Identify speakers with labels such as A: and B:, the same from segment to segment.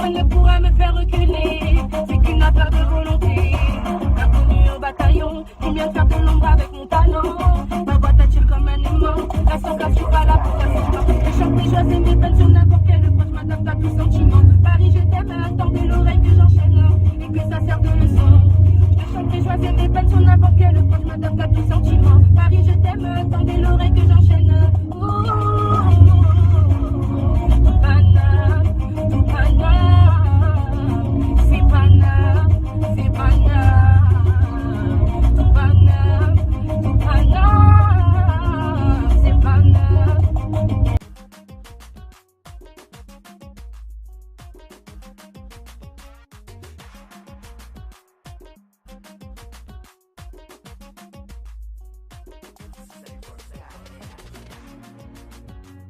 A: Personne ne pourra me faire reculer. C'est qu'une affaire de volonté. Inconnu au bataillon, j'aime bien faire de l'ombre avec mon talent. Ma boîte attire comme un aimant. Reste en place, je suis pas là pour faire semblant. Je chante mes joies et mes peines sur n'importe quel proche, m'adapte à tout sentiment. Paris, je t'aime, attends de l'oreille que j'enchaîne et que ça sert de leçon. Je chante mes joies et mes peines sur n'importe quel proche, m'adapte à tout sentiment. Paris, je t'aime, attends de l'oreille que j'enchaîne.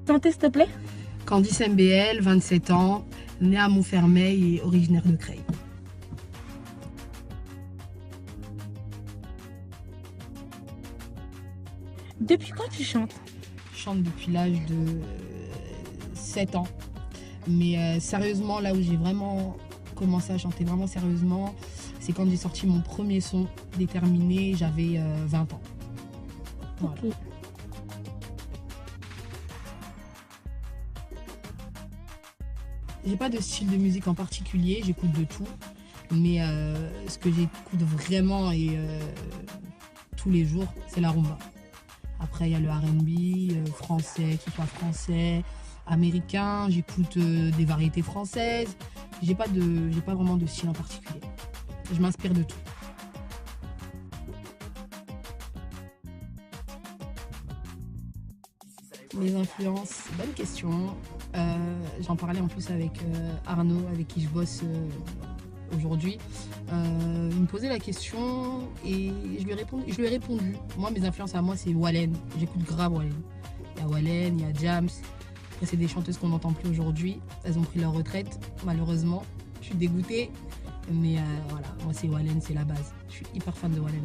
B: Chanter s'il te plaît.
C: Candice MBL, 27 ans, née à Montfermeil et originaire de Creil.
B: Depuis quand tu chantes?
C: Je chante depuis l'âge de 7 ans. Mais sérieusement, là où j'ai vraiment commencé à chanter vraiment sérieusement, c'est quand j'ai sorti mon premier son déterminé, j'avais 20 ans. Voilà.
B: Ok.
C: J'ai pas de style de musique en particulier, j'écoute de tout. Mais ce que j'écoute vraiment et tous les jours, c'est la rumba. Après, il y a le R&B, français, qu'il soit français, américain. J'écoute des variétés françaises. J'ai pas vraiment de style en particulier. Je m'inspire de tout. Mes influences, bonne question. J'en parlais en plus avec Arnaud, avec qui je bosse aujourd'hui. Il me posait la question et je lui ai répondu. Moi, mes influences à moi, c'est Wallen. J'écoute grave Wallen. Il y a Wallen, il y a Jams. Après, c'est des chanteuses qu'on n'entend plus aujourd'hui. Elles ont pris leur retraite, malheureusement. Je suis dégoûtée. Mais voilà, moi, c'est Wallen, c'est la base. Je suis hyper fan de Wallen.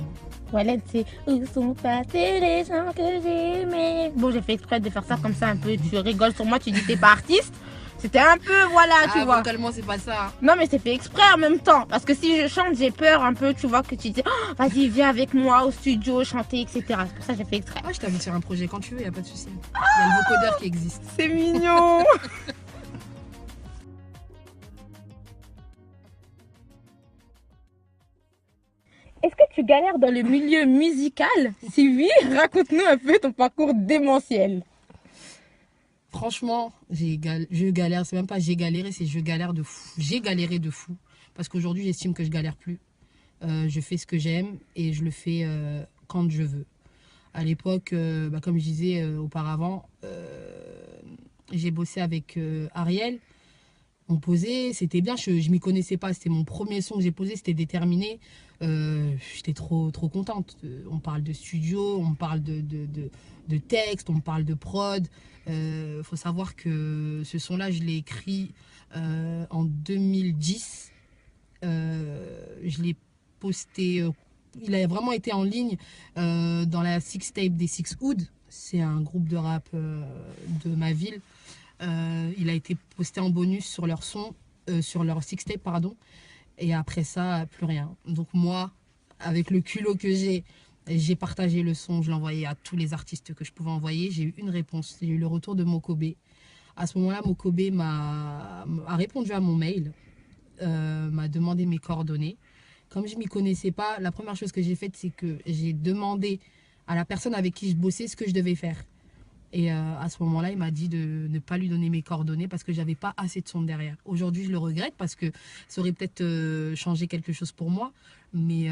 B: Wallen, c'est où sont passés les gens que j'aimais. Bon, j'ai fait exprès de faire ça comme ça un peu. Tu rigoles sur moi, tu dis t'es pas artiste. C'était un peu, voilà, tu vois.
C: Vocalement, c'est pas ça.
B: Non, mais c'est fait exprès en même temps. Parce que si je chante, j'ai peur un peu, tu vois, que tu dis, oh, vas-y, viens avec moi au studio, chanter, etc. C'est pour ça que j'ai fait exprès.
C: Ah, je t'invite sur un projet quand tu veux, y a pas de souci. Il y a le vocodeur qui existe.
B: C'est mignon. Est-ce que tu galères dans le milieu musical? Si oui, raconte-nous un peu ton parcours démentiel.
C: Franchement, je galère. C'est même pas j'ai galéré, c'est je galère de fou. J'ai galéré de fou. Parce qu'aujourd'hui, j'estime que je galère plus. Je fais ce que j'aime et je le fais quand je veux. À l'époque, comme je disais auparavant, j'ai bossé avec Ariel. On posait, c'était bien, je m'y connaissais pas, c'était mon premier son que j'ai posé, c'était déterminé. J'étais trop contente. On parle de studio, on parle de texte, on parle de prod. Faut savoir que ce son-là, je l'ai écrit en 2010. Je l'ai posté, il a vraiment été en ligne dans la Six Tape des Six Hood. C'est un groupe de rap de ma ville. Il a été posté en bonus sur leur son, sur leur Six Tape, pardon. Et après ça, plus rien. Donc moi, avec le culot que j'ai partagé le son, je l'ai envoyé à tous les artistes que je pouvais envoyer. J'ai eu une réponse, j'ai eu le retour de Mokobe. À ce moment-là, Mokobe a répondu à mon mail, m'a demandé mes coordonnées. Comme je ne m'y connaissais pas, la première chose que j'ai faite, c'est que j'ai demandé à la personne avec qui je bossais ce que je devais faire. Et à ce moment-là, il m'a dit de ne pas lui donner mes coordonnées parce que j'avais pas assez de son derrière. Aujourd'hui, je le regrette parce que ça aurait peut-être changé quelque chose pour moi. Mais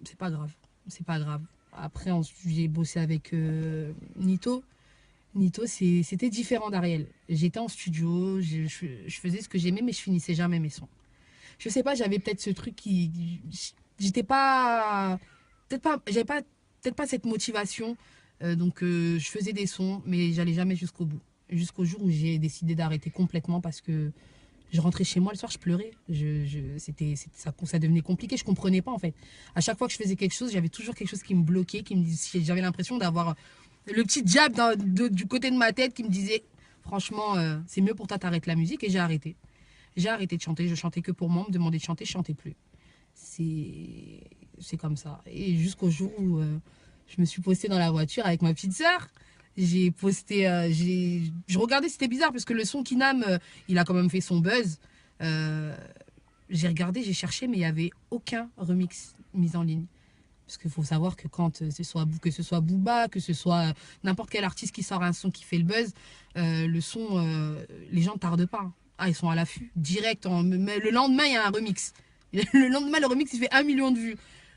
C: c'est pas grave. C'est pas grave. Après, j'ai bossé avec Nito. Nito, c'était différent d'Ariel. J'étais en studio, je faisais ce que j'aimais, mais je finissais jamais mes sons. Je sais pas, j'avais peut-être ce truc qui... J'étais pas... J'avais peut-être pas cette motivation. Donc je faisais des sons, mais j'allais jamais jusqu'au bout. Jusqu'au jour où j'ai décidé d'arrêter complètement parce que je rentrais chez moi le soir, je pleurais. Ça devenait compliqué, je comprenais pas en fait. À chaque fois que je faisais quelque chose, j'avais toujours quelque chose qui me bloquait, j'avais l'impression d'avoir le petit jab du côté de ma tête qui me disait franchement, c'est mieux pour toi, t'arrêtes la musique, et j'ai arrêté. J'ai arrêté de chanter, je chantais que pour moi, on me demandait de chanter, je chantais plus. C'est comme ça. Et jusqu'au jour où je me suis postée dans la voiture avec ma petite sœur. J'ai posté, je regardais, c'était bizarre parce que le son Kinam, il a quand même fait son buzz. J'ai regardé, j'ai cherché, mais il n'y avait aucun remix mis en ligne. Parce qu'il faut savoir que que ce soit Booba, que ce soit n'importe quel artiste qui sort un son qui fait le buzz, le son, les gens ne tardent pas. Ah, ils sont à l'affût, direct. Mais le lendemain, il y a un remix. Le lendemain, le remix, il fait 1 million de vues.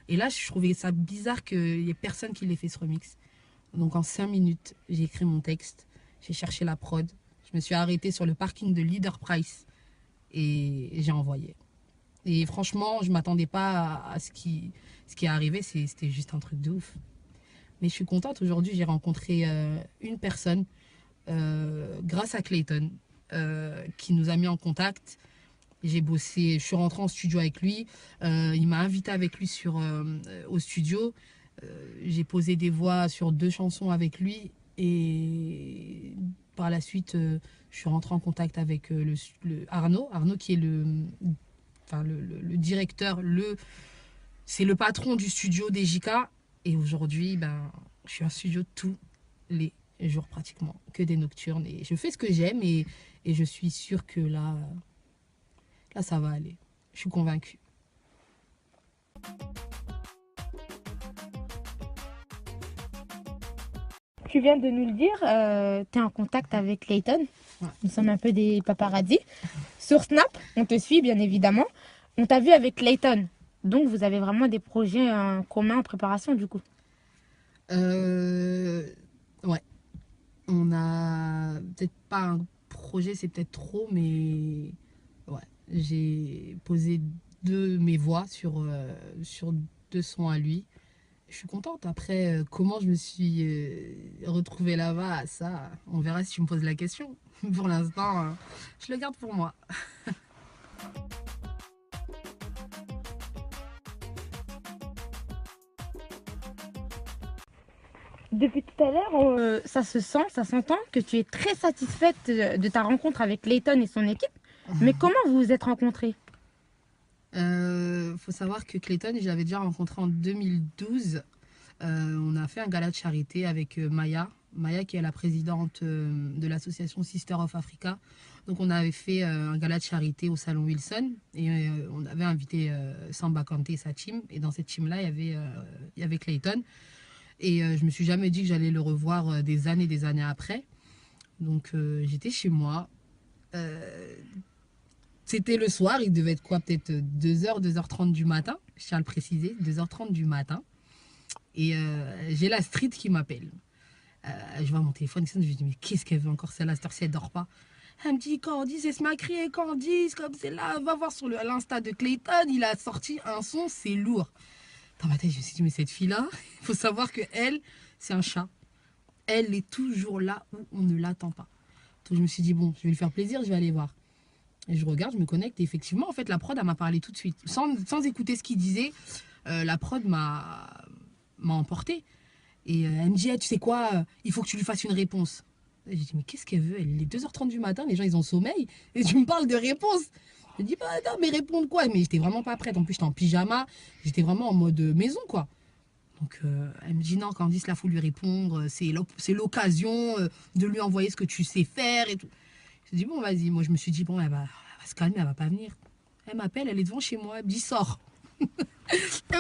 C: Et là, je trouvais ça bizarre qu'il n'y ait personne qui l'ait fait ce remix. Donc en 5 minutes, j'ai écrit mon texte, j'ai cherché la prod, je me suis arrêtée sur le parking de Leader Price et j'ai envoyé. Et franchement, je ne m'attendais pas à ce qui est arrivé, c'était juste un truc de ouf. Mais je suis contente, aujourd'hui j'ai rencontré une personne grâce à Clayton qui nous a mis en contact. J'ai bossé, je suis rentrée en studio avec lui, il m'a invité avec lui au studio. J'ai posé des voix sur 2 chansons avec lui et par la suite je suis rentrée en contact avec Arnaud qui est le directeur, c'est le patron du studio DJK et aujourd'hui je suis en studio tous les jours pratiquement, que des nocturnes et je fais ce que j'aime et je suis sûre que là ça va aller, je suis convaincue.
B: Tu viens de nous le dire, tu es en contact avec Clayton.
C: Ouais.
B: Nous sommes un peu des paparazzis. Sur Snap, on te suit bien évidemment. On t'a vu avec Clayton. Donc vous avez vraiment des projets en commun en préparation du coup.
C: Ouais. On a peut-être pas un projet, c'est peut-être trop, mais ouais. J'ai posé mes voix sur 2 sons à lui. Je suis contente. Après, comment je me suis retrouvée là-bas, ça, on verra si tu me poses la question. Pour l'instant, je le garde pour moi.
B: Depuis tout à l'heure, ça se sent, ça s'entend que tu es très satisfaite de ta rencontre avec Clayton et son équipe. Mais comment vous vous êtes rencontrés?
C: Faut savoir que Clayton, je l'avais déjà rencontré en 2012. On a fait un gala de charité avec Maya qui est la présidente de l'association Sister of Africa. Donc on avait fait un gala de charité au salon Wilson et on avait invité Samba Kanté et sa team. Et dans cette team-là, il y avait Clayton. Et je me suis jamais dit que j'allais le revoir des années après. Donc j'étais chez moi. C'était le soir, il devait être quoi, peut-être 2h, 2h30 du matin. Je tiens à le préciser, 2h30 du matin. Et j'ai la street qui m'appelle. Je vois mon téléphone, je me dis, mais qu'est-ce qu'elle veut encore celle-là, cette heure-ci, elle dort pas. Elle me dit, Candice, elle se m'a crié, Candice, comme c'est là, va voir sur l'Insta de Clayton, il a sorti un son, c'est lourd. Dans ma tête, je me suis dit, mais cette fille-là, il faut savoir que elle, c'est un chat. Elle est toujours là où on ne l'attend pas. Donc je me suis dit, bon, je vais lui faire plaisir, je vais aller voir. Et je regarde, je me connecte et effectivement, en fait, la prod, elle m'a parlé tout de suite. Sans écouter ce qu'il disait, la prod m'a emporté. Et elle me dit, tu sais quoi, il faut que tu lui fasses une réponse. J'ai dit, mais qu'est-ce qu'elle veut? Elle est 2h30 du matin, les gens, ils ont sommeil. Et tu me parles de réponse. Je dis, bah non, mais répondre quoi? Mais j'étais vraiment pas prête. En plus, j'étais en pyjama. J'étais vraiment en mode maison, quoi. Donc, elle me dit, non, Candice, là, il faut lui répondre. C'est l'occasion de lui envoyer ce que tu sais faire et tout. Je dis, bon, vas-y. Moi, je me suis dit, bon, elle va se calmer, elle va pas venir. Elle m'appelle, elle est devant chez moi. Elle me dit, sors. Elle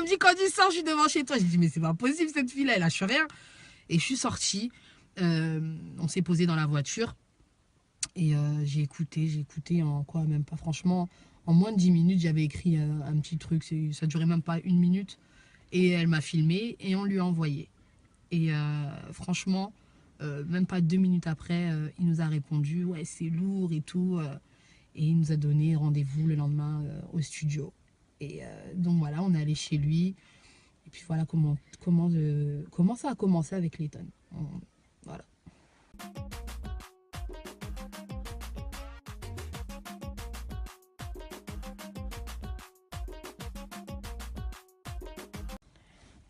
C: me dit, Candice, sors, je suis devant chez toi. Je dis, mais c'est pas possible, cette fille-là, elle lâche rien. Et je suis sortie. On s'est posé dans la voiture. Et j'ai écouté en quoi, même pas, franchement, en moins de 10 minutes, j'avais écrit un petit truc. Ça durait même pas 1 minute. Et elle m'a filmé et on lui a envoyé. Et franchement, même pas 2 minutes après, il nous a répondu, ouais, c'est lourd et tout. Et il nous a donné rendez-vous le lendemain au studio. Et donc voilà, on est allé chez lui. Et puis voilà comment ça a commencé avec Clayton. Voilà.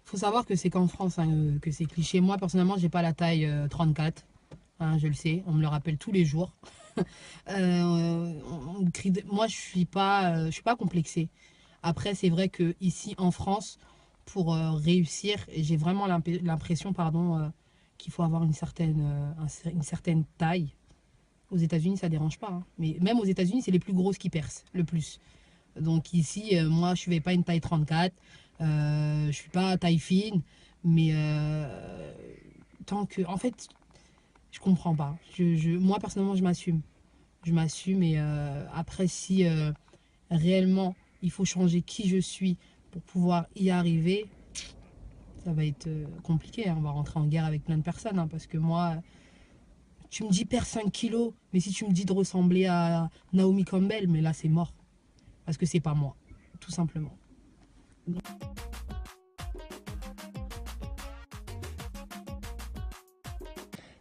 C: Faut savoir que c'est qu'en France, hein, que c'est cliché. Moi, personnellement, j'ai pas la taille 34. Hein, je le sais, on me le rappelle tous les jours. Moi, je suis pas complexée. Après, c'est vrai que ici en France, pour réussir, j'ai vraiment l'impression, pardon, qu'il faut avoir une certaine taille. Aux États-Unis, ça dérange pas, hein. Mais même aux États-Unis, c'est les plus grosses qui percent le plus. Donc ici, moi, je ne fais pas une taille 34, je ne suis pas taille fine, mais tant que... En fait, je comprends pas. Moi, personnellement, je m'assume. Je m'assume et après, si réellement il faut changer qui je suis pour pouvoir y arriver, ça va être compliqué, hein. On va rentrer en guerre avec plein de personnes, hein, parce que moi, tu me dis perds 5 kilos, mais si tu me dis de ressembler à Naomi Campbell, mais là, c'est mort. Parce que c'est pas moi, tout simplement.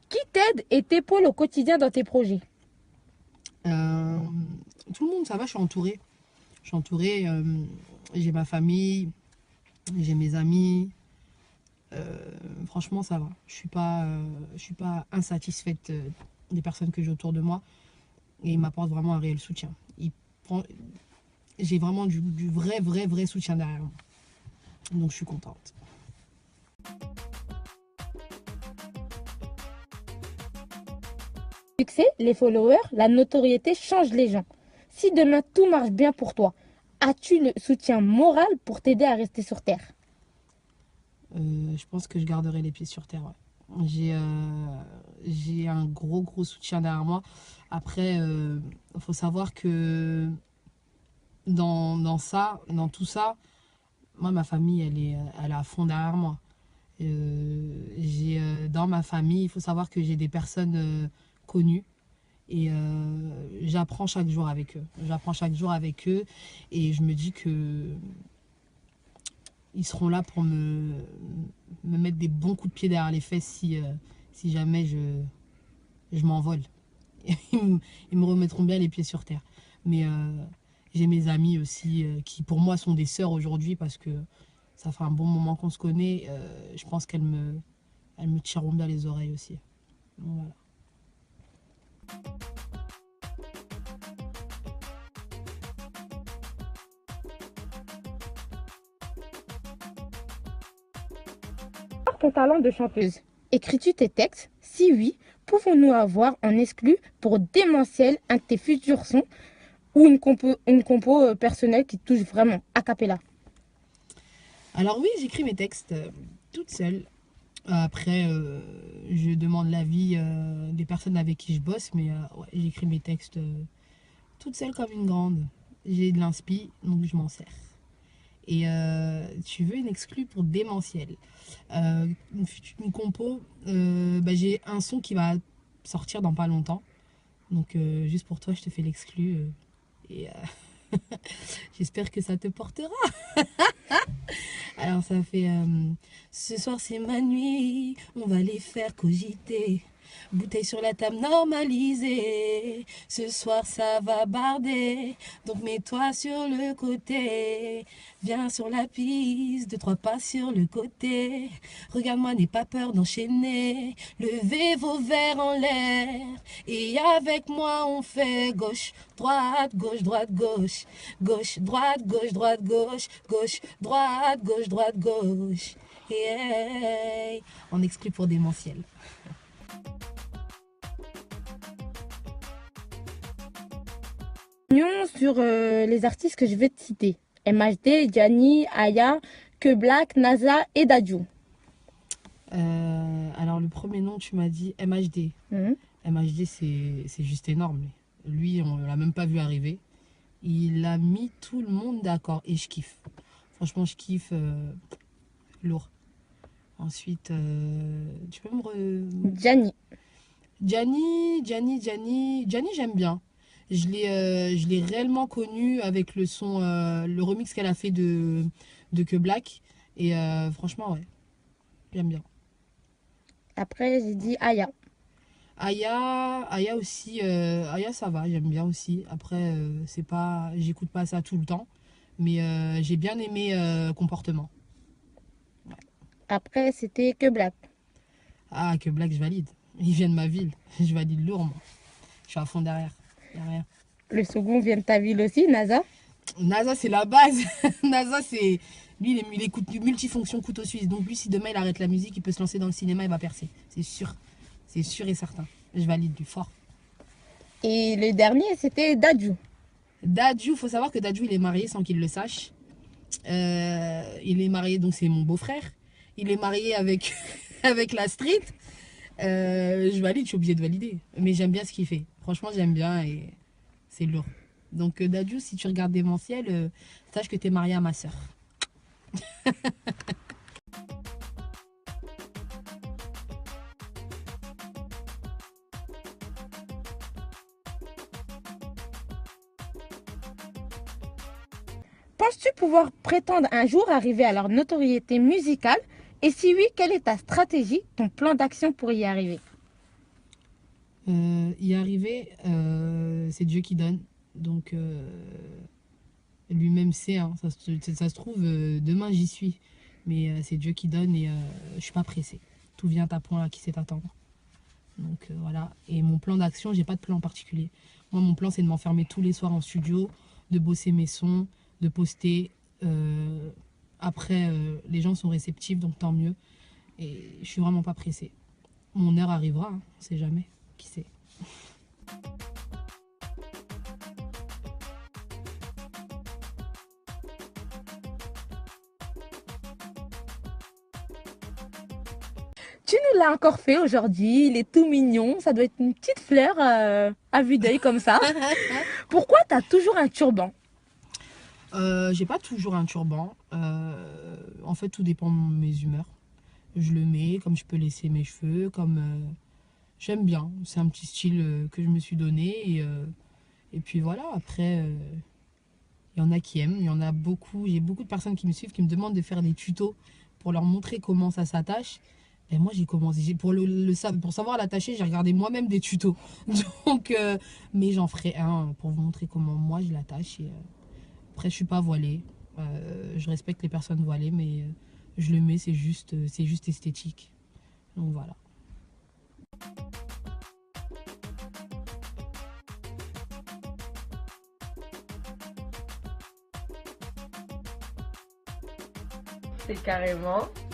B: Qui t'aide et t'épaule au quotidien dans tes projets?
C: Euh, Tout le monde, ça va, je suis entourée. Je suis entourée, j'ai ma famille, j'ai mes amis. Franchement, ça va. Je suis pas insatisfaite des personnes que j'ai autour de moi. Et ils m'apportent vraiment un réel soutien. J'ai vraiment du vrai soutien derrière moi. Donc, je suis contente.
B: Le succès, les followers, la notoriété changent les gens. Si demain tout marche bien pour toi, as-tu le soutien moral pour t'aider à rester sur Terre?
C: Je pense que je garderai les pieds sur terre. Ouais. J'ai un gros soutien derrière moi. Après, il faut savoir que dans tout ça, moi, ma famille, elle est à fond derrière moi. Dans ma famille, il faut savoir que j'ai des personnes connues et j'apprends chaque jour avec eux. J'apprends chaque jour avec eux et je me dis que ils seront là pour me mettre des bons coups de pied derrière les fesses si jamais je m'envole. Ils me remettront bien les pieds sur terre. Mais j'ai mes amis aussi qui pour moi sont des sœurs aujourd'hui parce que ça fait un bon moment qu'on se connaît. Je pense elles me tireront bien les oreilles aussi. Donc, voilà.
B: Ton talent de chanteuse. Écris-tu tes textes? Si oui, pouvons-nous avoir en exclu pour Démentiel un de tes futurs sons ou une compo personnelle qui te touche vraiment, a cappella?
C: Alors oui, j'écris mes textes toute seule. Après, je demande l'avis des personnes avec qui je bosse, mais ouais, j'écris mes textes toute seule comme une grande. J'ai de l'inspi, donc je m'en sers. Et tu veux une exclue pour Démentiel. Une compo, j'ai un son qui va sortir dans pas longtemps. Donc juste pour toi, je te fais l'exclu. Et j'espère que ça te portera. Alors ça fait ce soir c'est ma nuit, on va les faire cogiter. Bouteille sur la table normalisée. Ce soir ça va barder. Donc mets-toi sur le côté. Viens sur la piste, 2-3 pas sur le côté. Regarde-moi, n'aie pas peur d'enchaîner. Levez vos verres en l'air. Et avec moi on fait gauche, droite, gauche, droite, gauche. Gauche, droite, gauche, droite, gauche. Gauche, droite, gauche, droite, gauche. Yeah. On exclut pour Démentiel.
B: Sur les artistes que je vais te citer. MHD, Gianni, Aya, Que Black, NASA et Dadju.
C: Alors le premier nom tu m'as dit MHD. MHD c'est juste énorme. Lui on l'a même pas vu arriver. Il a mis tout le monde d'accord et je kiffe. Franchement je kiffe lourd. Ensuite tu peux me
B: Gianni.
C: Gianni j'aime bien. Je l'ai réellement connu avec le son, le remix qu'elle a fait de Que Black. Et franchement, ouais, j'aime bien.
B: Après, j'ai dit Aya.
C: Aya aussi, Aya ça va, j'aime bien aussi. Après, j'écoute pas ça tout le temps. Mais j'ai bien aimé Comportement. Ouais.
B: Après, c'était Que Black.
C: Ah, Que Black, je valide. Il vient de ma ville. Je valide lourd, moi. suis à fond derrière. Y a rien.
B: Le second vient de ta ville aussi, NASA.
C: NASA, c'est la base. NASA, c'est... Lui, il écoute du multifonction couteau suisse. Donc lui, si demain, il arrête la musique, il peut se lancer dans le cinéma, il va percer. C'est sûr. C'est sûr et certain. Je valide du fort.
B: Et le dernier, c'était Dadju.
C: Dadju, il faut savoir que Dadju, il est marié sans qu'il le sache. Il est marié, donc c'est mon beau-frère. Il est marié avec, avec la street. Je valide, je suis obligée de valider. Mais j'aime bien ce qu'il fait. Franchement, j'aime bien et c'est lourd. Donc Dadju, si tu regardes Démentiel, sache que tu es marié à ma soeur.
B: Penses-tu pouvoir prétendre un jour arriver à leur notoriété musicale? Et si oui, quelle est ta stratégie, ton plan d'action pour y arriver?
C: Y arriver, c'est Dieu qui donne. Donc lui-même sait, hein, ça se trouve, demain j'y suis. Mais c'est Dieu qui donne et je suis pas pressée. Tout vient à point à qui sait attendre. Donc voilà. Et mon plan d'action, j'ai pas de plan particulier. Moi, mon plan, c'est de m'enfermer tous les soirs en studio, de bosser mes sons, de poster. Après, les gens sont réceptifs, donc tant mieux. Et je suis vraiment pas pressée. Mon heure arrivera, hein, on sait jamais. Qui sait?
B: Tu nous l'as encore fait aujourd'hui, il est tout mignon, ça doit être une petite fleur à vue d'œil comme ça. Pourquoi tu as toujours un turban?
C: J'ai pas toujours un turban. En fait, tout dépend de mes humeurs. Je le mets, comme je peux laisser mes cheveux, comme j'aime bien. C'est un petit style que je me suis donné. Et puis voilà, après, il y en a qui aiment, il y en a beaucoup. J'ai beaucoup de personnes qui me suivent, qui me demandent de faire des tutos pour leur montrer comment ça s'attache. Et moi, j'ai commencé, pour savoir l'attacher, j'ai regardé moi-même des tutos. Donc, mais j'en ferai un pour vous montrer comment moi je l'attache. Après, je suis pas voilée. Je respecte les personnes voilées, mais je le mets, c'est juste esthétique. Donc voilà.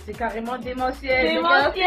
B: C'est carrément démentiel.
A: Démentiel.